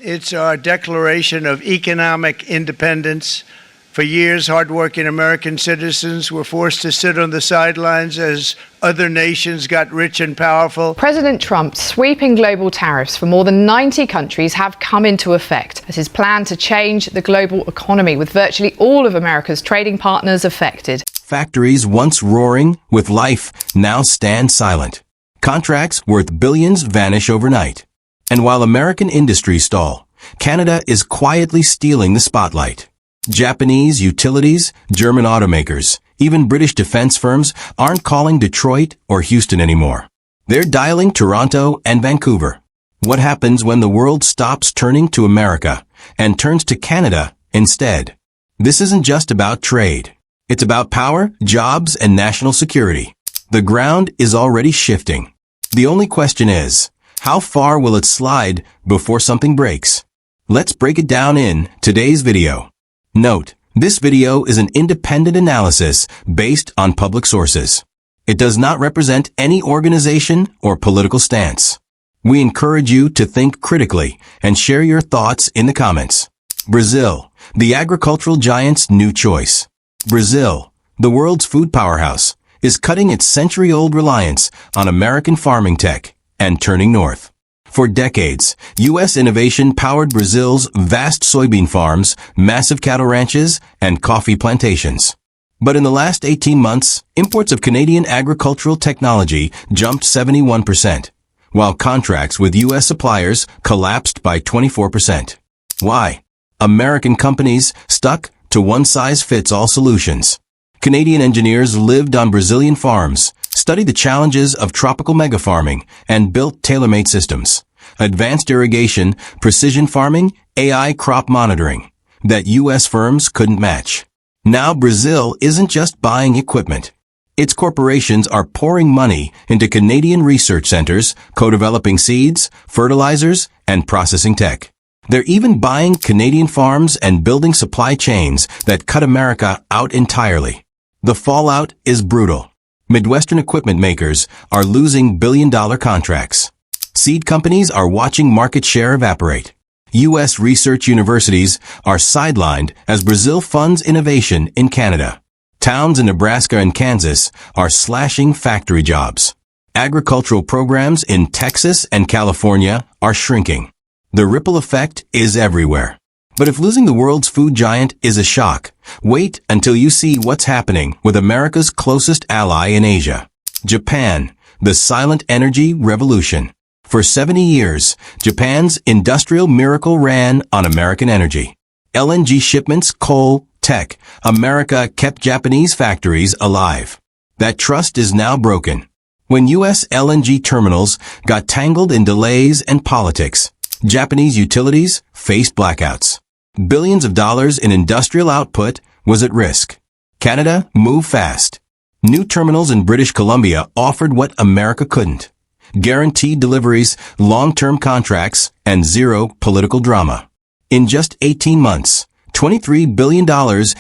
It's our declaration of economic independence. For years, hardworking American citizens were forced to sit on the sidelines as other nations got rich and powerful. President Trump's sweeping global tariffs for more than 90 countries have come into effect as his plan to change the global economy, with virtually all of America's trading partners affected. Factories once roaring with life now stand silent. Contracts worth billions vanish overnight. And while American industries stall, Canada is quietly stealing the spotlight. Japanese utilities, German automakers, even British defense firms aren't calling Detroit or Houston anymore. They're dialing Toronto and Vancouver. What happens when the world stops turning to America and turns to Canada instead? This isn't just about trade. It's about power, jobs, and national security. The ground is already shifting. The only question is, how far will it slide before something breaks? Let's break it down in today's video. Note, this video is an independent analysis based on public sources. It does not represent any organization or political stance. We encourage you to think critically and share your thoughts in the comments. Brazil, the agricultural giant's new choice. Brazil, the world's food powerhouse, is cutting its century-old reliance on American farming tech and turning north. For decades, U.S. innovation powered Brazil's vast soybean farms, massive cattle ranches, and coffee plantations. But in the last 18 months, imports of Canadian agricultural technology jumped 71%, while contracts with U.S. suppliers collapsed by 24%. Why? American companies stuck to one-size-fits-all solutions. Canadian engineers lived on Brazilian farms, studied the challenges of tropical mega-farming, and built tailor-made systems. Advanced irrigation, precision farming, AI crop monitoring that U.S. firms couldn't match. Now Brazil isn't just buying equipment. Its corporations are pouring money into Canadian research centers, co-developing seeds, fertilizers, and processing tech. They're even buying Canadian farms and building supply chains that cut America out entirely. The fallout is brutal. Midwestern equipment makers are losing billion-dollar contracts. Seed companies are watching market share evaporate. U.S. research universities are sidelined as Brazil funds innovation in Canada. Towns in Nebraska and Kansas are slashing factory jobs. Agricultural programs in Texas and California are shrinking. The ripple effect is everywhere. But if losing the world's food giant is a shock, wait until you see what's happening with America's closest ally in Asia. Japan, the silent energy revolution. For 70 years, Japan's industrial miracle ran on American energy. LNG shipments, coal, tech. America kept Japanese factories alive. That trust is now broken. When U.S. LNG terminals got tangled in delays and politics, Japanese utilities faced blackouts. Billions of dollars in industrial output was at risk. Canada moved fast. New terminals in British Columbia offered what America couldn't. Guaranteed deliveries, long-term contracts, and zero political drama. In just 18 months, $23 billion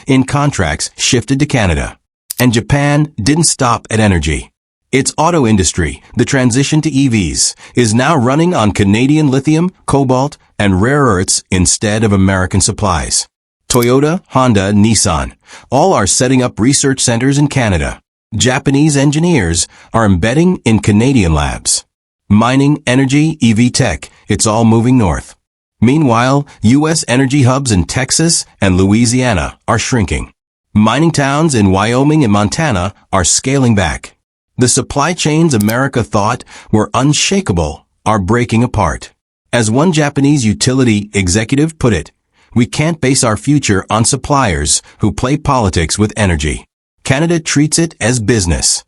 in contracts shifted to Canada. And Japan didn't stop at energy. Its auto industry, the transition to EVs, is now running on Canadian lithium, cobalt, and rare earths instead of American supplies. Toyota, Honda, Nissan, all are setting up research centers in Canada. Japanese engineers are embedding in Canadian labs. Mining, energy, EV tech, it's all moving north. Meanwhile, U.S. energy hubs in Texas and Louisiana are shrinking. Mining towns in Wyoming and Montana are scaling back. The supply chains America thought were unshakable are breaking apart. As one Japanese utility executive put it, we can't base our future on suppliers who play politics with energy. Canada treats it as business.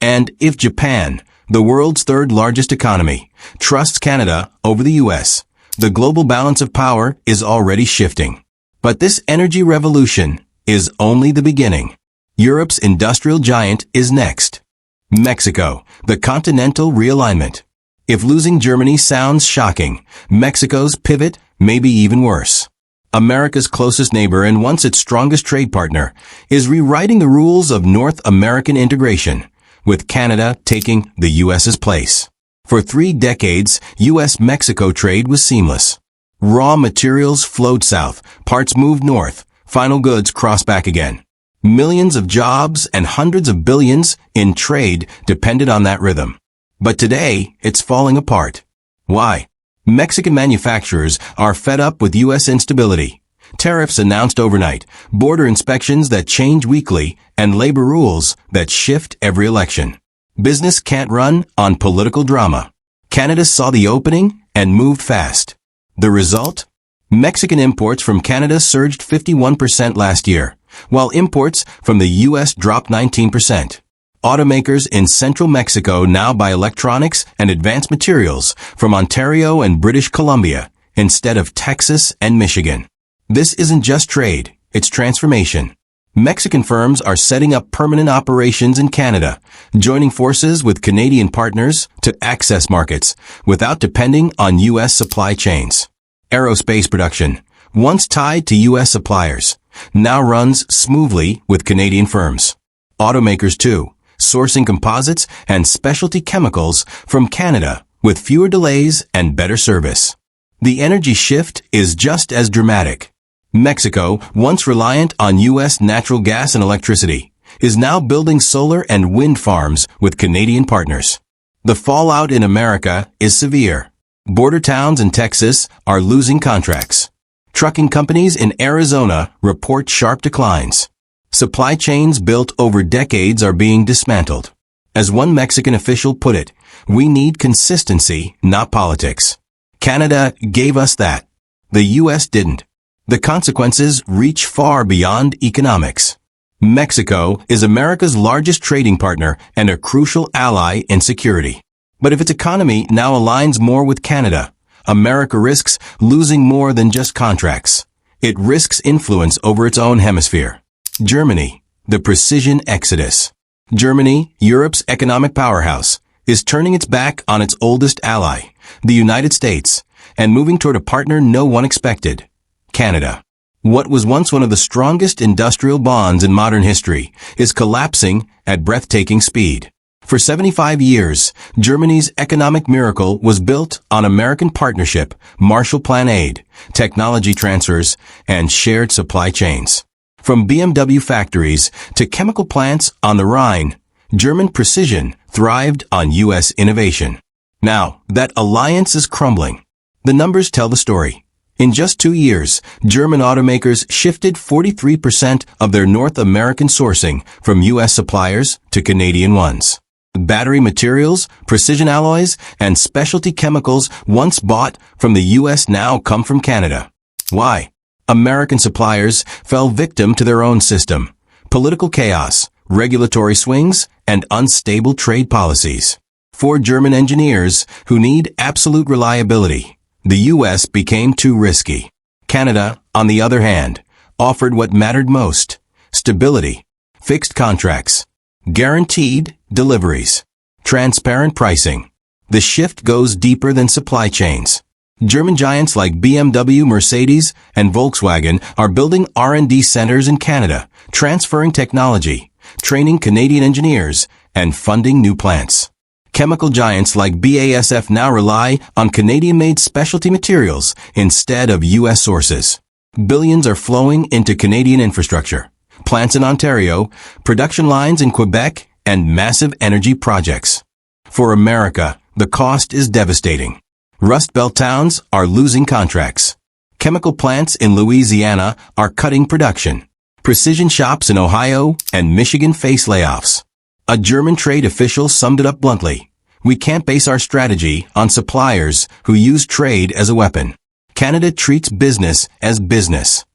And if Japan, the world's third largest economy, trusts Canada over the U.S., the global balance of power is already shifting. But this energy revolution is only the beginning. Europe's industrial giant is next. Mexico, the continental realignment. If losing Germany sounds shocking, Mexico's pivot may be even worse. America's closest neighbor and once its strongest trade partner is rewriting the rules of North American integration, with Canada taking the U.S.'s place. For 3 decades, U.S.-Mexico trade was seamless. Raw materials flowed south, parts moved north, final goods crossed back again. Millions of jobs and hundreds of billions in trade depended on that rhythm. But today, it's falling apart. Why? Mexican manufacturers are fed up with U.S. instability. Tariffs announced overnight, border inspections that change weekly, and labor rules that shift every election. Business can't run on political drama. Canada saw the opening and moved fast. The result? Mexican imports from Canada surged 51% last year, while imports from the U.S. dropped 19%. Automakers in central Mexico now buy electronics and advanced materials from Ontario and British Columbia instead of Texas and Michigan. This isn't just trade, it's transformation. Mexican firms are setting up permanent operations in Canada, joining forces with Canadian partners to access markets without depending on U.S. supply chains. Aerospace production, once tied to U.S. suppliers, now runs smoothly with Canadian firms. Automakers too, sourcing composites and specialty chemicals from Canada with fewer delays and better service. The energy shift is just as dramatic. Mexico, once reliant on U.S. natural gas and electricity, is now building solar and wind farms with Canadian partners. The fallout in America is severe. Border towns in Texas are losing contracts. Trucking companies in Arizona report sharp declines. Supply chains built over decades are being dismantled. As one Mexican official put it, we need consistency, not politics. Canada gave us that. The U.S. didn't. The consequences reach far beyond economics. Mexico is America's largest trading partner and a crucial ally in security. But if its economy now aligns more with Canada, America risks losing more than just contracts. It risks influence over its own hemisphere. Germany, the precision exodus. Germany, Europe's economic powerhouse, is turning its back on its oldest ally, the United States, and moving toward a partner no one expected, Canada. What was once one of the strongest industrial bonds in modern history is collapsing at breathtaking speed. For 75 years, Germany's economic miracle was built on American partnership, Marshall Plan aid, technology transfers, and shared supply chains. From BMW factories to chemical plants on the Rhine, German precision thrived on U.S. innovation. Now, that alliance is crumbling. The numbers tell the story. In just 2 years, German automakers shifted 43% of their North American sourcing from U.S. suppliers to Canadian ones. Battery materials, precision alloys, and specialty chemicals once bought from the U.S. now come from Canada. Why? American suppliers fell victim to their own system, political chaos, regulatory swings, and unstable trade policies. For German engineers who need absolute reliability, the U.S. became too risky. Canada, on the other hand, offered what mattered most: stability, fixed contracts, guaranteed deliveries, transparent pricing. The shift goes deeper than supply chains. German giants like BMW, Mercedes, and Volkswagen are building R&D centers in Canada, transferring technology, training Canadian engineers, and funding new plants. Chemical giants like BASF now rely on Canadian-made specialty materials instead of U.S. sources. Billions are flowing into Canadian infrastructure, plants in Ontario, production lines in Quebec, and massive energy projects. For America, the cost is devastating. Rust Belt towns are losing contracts. Chemical plants in Louisiana are cutting production. Precision shops in Ohio and Michigan face layoffs. A German trade official summed it up bluntly: "We can't base our strategy on suppliers who use trade as a weapon." Canada treats business as business.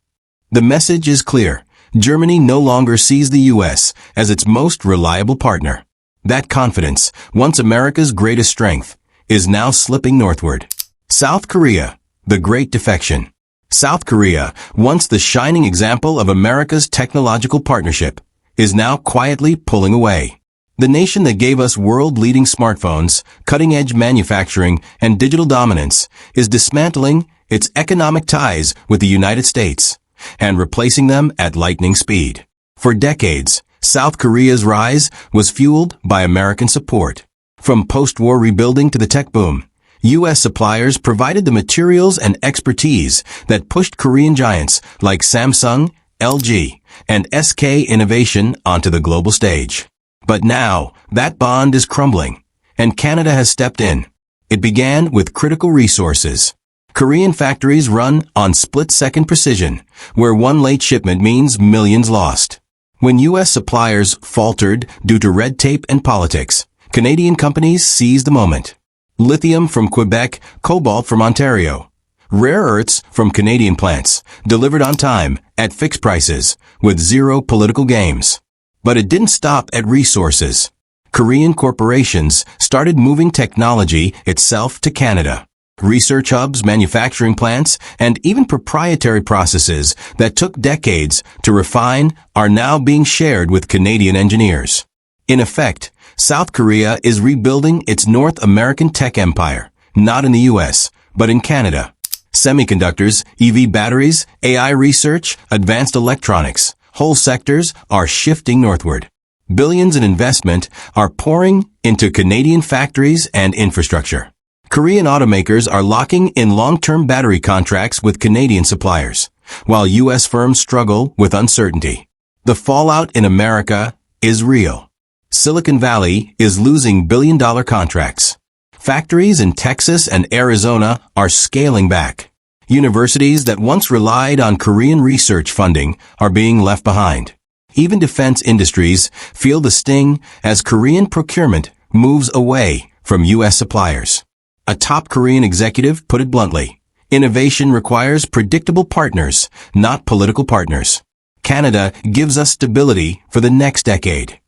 The message is clear. Germany no longer sees the U.S. as its most reliable partner. That confidence, once America's greatest strength, is now slipping northward. South Korea, the Great Defection. South Korea, once the shining example of America's technological partnership, is now quietly pulling away. The nation that gave us world-leading smartphones, cutting-edge manufacturing, and digital dominance is dismantling its economic ties with the United States and replacing them at lightning speed. For decades, South Korea's rise was fueled by American support. From post-war rebuilding to the tech boom, U.S. suppliers provided the materials and expertise that pushed Korean giants like Samsung, LG, and SK Innovation onto the global stage. But now, that bond is crumbling, and Canada has stepped in. It began with critical resources. Korean factories run on split-second precision, where one late shipment means millions lost. When U.S. suppliers faltered due to red tape and politics, Canadian companies seized the moment. Lithium from Quebec, cobalt from Ontario. Rare earths from Canadian plants, delivered on time, at fixed prices, with zero political games. But it didn't stop at resources. Korean corporations started moving technology itself to Canada. Research hubs, manufacturing plants, and even proprietary processes that took decades to refine are now being shared with Canadian engineers. In effect, South Korea is rebuilding its North American tech empire, not in the U.S., but in Canada. Semiconductors, EV batteries, AI research, advanced electronics, whole sectors are shifting northward. Billions in investment are pouring into Canadian factories and infrastructure. Korean automakers are locking in long-term battery contracts with Canadian suppliers, while U.S. firms struggle with uncertainty. The fallout in America is real. Silicon Valley is losing billion-dollar contracts. Factories in Texas and Arizona are scaling back. Universities that once relied on Korean research funding are being left behind. Even defense industries feel the sting as Korean procurement moves away from U.S. suppliers. A top Korean executive put it bluntly, innovation requires predictable partners, not political partners. Canada gives us stability for the next decade.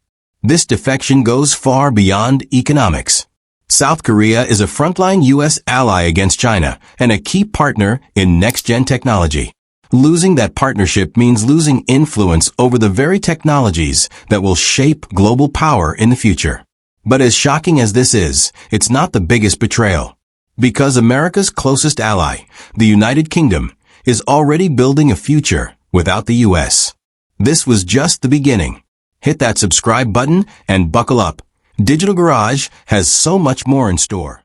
This defection goes far beyond economics. South Korea is a frontline U.S. ally against China and a key partner in next-gen technology. Losing that partnership means losing influence over the very technologies that will shape global power in the future. But as shocking as this is, it's not the biggest betrayal. Because America's closest ally, the United Kingdom, is already building a future without the U.S. This was just the beginning. Hit that subscribe button and buckle up. Digital Garage has so much more in store.